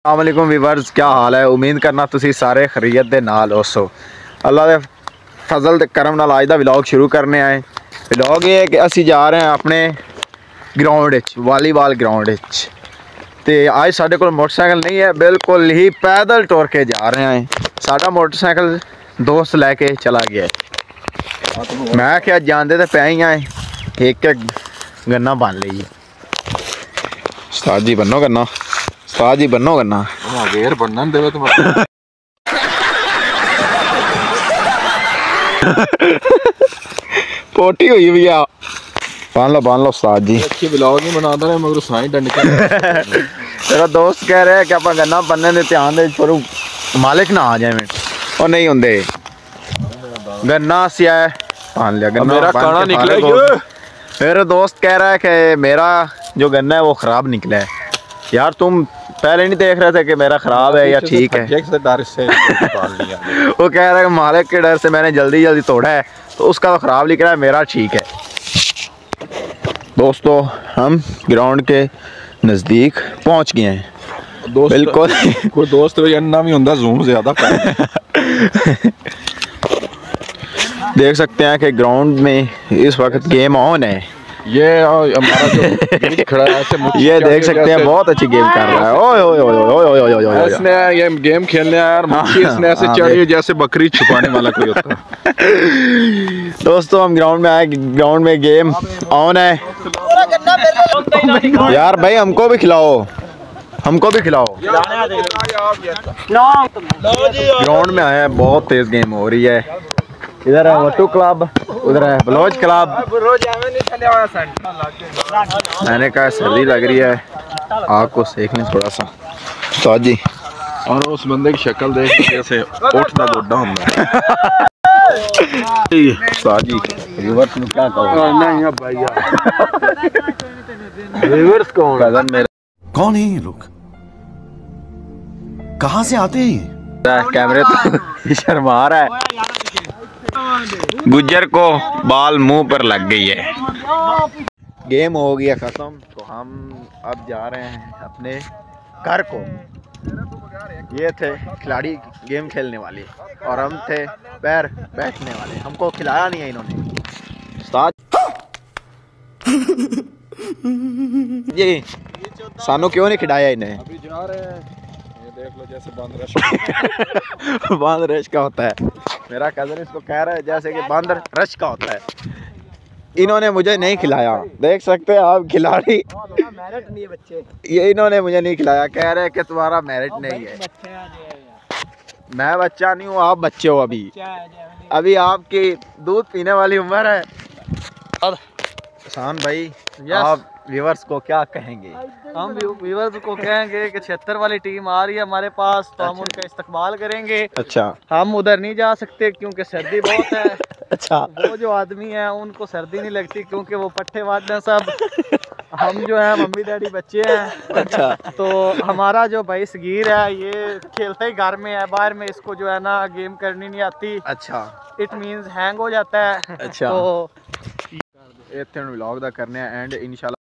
अस्सलामुअलैकुम व्यूअर्स, क्या हाल है। उम्मीद करना तुसी सारे खरीयत दे नाल होसो। अल्लाह दे फजल ते करम नाल अज दा व्लॉग शुरू करने आए। व्लॉग ये है कि असी जा रहे हैं अपने ग्राउंड वालीबॉल ग्राउंड ते अज साडे कोल मोटरसाइकिल नहीं है, बिल्कुल ही पैदल टुर के जा रहे हैं। साडा मोटरसाइकिल दोस्त लैके चला गया है। मैं क्या जाते तो पै ही आए, एक गन्ना बन लीए। उस्ताद जी बनो गन्ना, उस्ताद जी बनो गन्ना। गेर बनना देवे तुम्हारा। पोटी हुई भैया, बांध लो उस्ताद जी। अच्छी ब्लॉग ही बनाता रहे मगर साई डंडका। तेरा दोस्त कह रहा है कि आप गन्ना बनने दे ध्यान दे, पर मालिक ना आ जाए और नहीं होंगे गन्ना सिया है। बांध लिया गन्ना, मेरा काना निकला। मेरा दोस्त कह रहा है कि मेरा जो गन्ना है वो खराब निकला है। यार तुम पहले नहीं देख रहे थे कि मेरा खराब है या ठीक है? डर से वो कह रहा है कि मालिक के डर से मैंने जल्दी जल्दी तोड़ा है, तो उसका तो खराब लिख रहा है, मेरा ठीक है। दोस्तों हम ग्राउंड के नज़दीक पहुंच गए हैं। बिल्कुल कोई दोस्त अन्ना भी होंगे जूम ज्यादा। देख सकते हैं कि ग्राउंड में इस वक्त गेम ऑन है। ये हमारा जो खड़ा है ये देख सकते हैं बहुत अच्छी गेम कर रहा है। ओए ओए ओए ओए ओए ओए ओए, इसने ये गेम खेलने आया और मुट्ठी इसने ऐसे चढ़ी जैसे बकरी छुपाने वाला कोई होता है। दोस्तों हम ग्राउंड में आए, ग्राउंड में गेम ऑन है। यार भाई हमको भी खिलाओ, हमको भी खिलाओ। ग्राउंड में आया है, बहुत तेज गेम हो रही है। इधर है वट्टू क्लब, उधर है बलोच क्लब। मैंने कहा सर्दी लग रही है, आग को सेक लें थोड़ा सा। तो जी और उस बंदे की शक्ल देख के जैसे उठना गोड्डा होता जी रिवर्स में क्या कहो। नहीं भैया रिवर्स कौन है? मेरा कौन है ये लोग, कहां से आते हैं? कैमरे तो शर्मा रहा है। गुज्जर को बाल मुंह पर लग गई है। गेम हो गया खत्म, तो हम अब जा रहे हैं अपने घर को। ये थे खिलाड़ी गेम खेलने वाले और हम थे पैर बैठने वाले। हमको खिलाया नहीं है इन्होंने। उस्ताद जी सानू क्यों नहीं खिलाया इन्हें? अभी जा रहे हैं, ये देख लो जैसे बांद रश बांद रश का होता है। मेरा कज़न इसको कह रहा है जैसे कि बांद रश का होता है। इन्होंने मुझे नहीं खिलाया, देख सकते हैं आप खिलाड़ी। मेरिट नहीं है बच्चे। ये इन्होंने मुझे नहीं खिलाया, कह रहे हैं कि तुम्हारा मेरिट नहीं है। मैं बच्चा नहीं हूँ, आप बच्चे हो। अभी आपकी दूध पीने वाली उम्र है। एहसान भाई आप व्यूअर्स को क्या कहेंगे? हम व्यूअर्स को कहेंगे कि 76 वाली टीम आ रही है हमारे पास, तो हम उनका इस्तकबाल करेंगे। अच्छा, हम उधर नहीं जा सकते क्योंकि सर्दी बहुत है। अच्छा, वो जो आदमी है उनको सर्दी नहीं लगती क्योंकि वो पट्टे वाद हैं सब। हम जो है मम्मी डैडी बच्चे हैं। अच्छा, तो हमारा जो भाई सगीर है ये खेलते ही घर में है, बाहर में इसको जो है ना गेम करनी नहीं आती। अच्छा, इट मीन्स हैंग हो जाता है। अच्छा। तो इतने व्लॉग दा करने एंड इंशाल्लाह